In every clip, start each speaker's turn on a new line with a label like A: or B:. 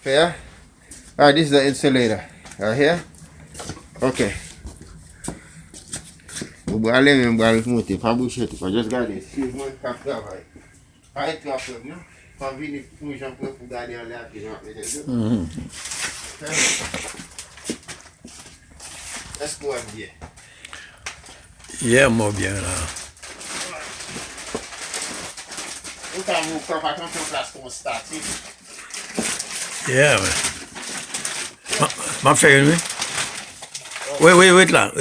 A: Fair? Alright, this is the insulator. Right here? Okay. Vou aller même pour monter, pas boucher, tu peux juste garder. Si moi je travaille, pas être trop non? Pas venir pour gens pour garder en l'air puis non mettre. Est-ce qu'on va bien?
B: Yeah, moi bien là.
A: Ou quand vous quand pas quand on place comme statique.
B: Yeah, ouais. M'a fait une. Oui, là.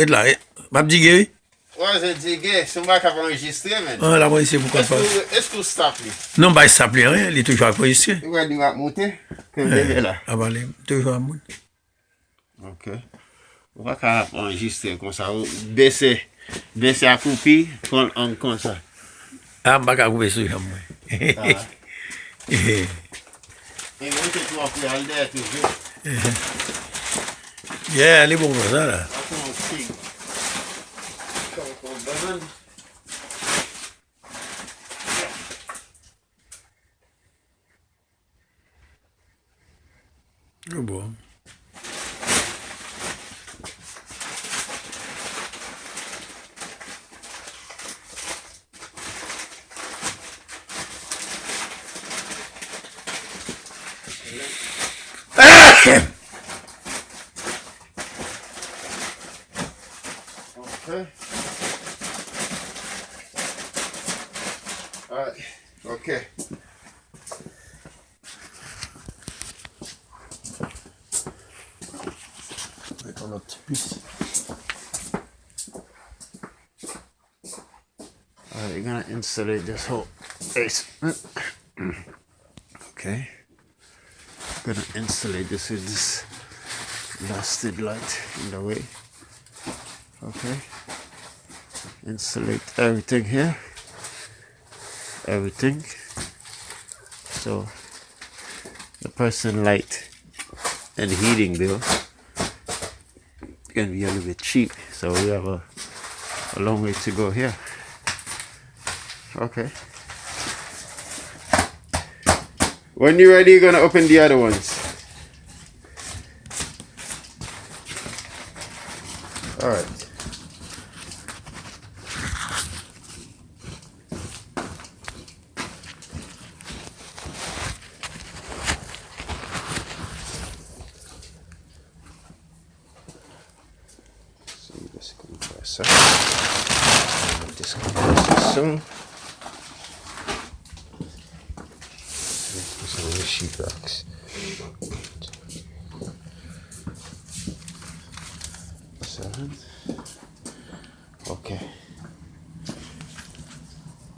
B: M'a dit oui.
A: Ouais, je dis que c'est moi qui vais enregistrer maintenant.
B: Ah, là, moi, c'est pourquoi pas.
A: Est-ce que vous stappez?
B: Non, bah, ça plaît rien, il est toujours enregistré.
A: Ouais, il va monter. Comme là.
B: Ah, bah, il est toujours à monter.
A: Ok. On va pas enregistrer comme ça. Baisser à couper comme ça.
B: Ah, bah, qu'à couper sur moi.
A: Et moi, c'est toi pour aller derrière toujours.
B: Yeah, elle est bon comme ça, là. C'est bon.
A: Okay. All right. Okay.
B: Mettre notre petit puce.
A: All right, you're gonna insulate this whole basement. Okay. Gonna insulate this with this lasted light in the way. Okay. Insulate everything here. Everything. So the person light and heating bill can be a little bit cheap. So we have a long way to go here. Okay. When you're ready, you're gonna open the other ones. All right. See this compressor. This compressor soon. Some of the sheet rocks. 7. Okay.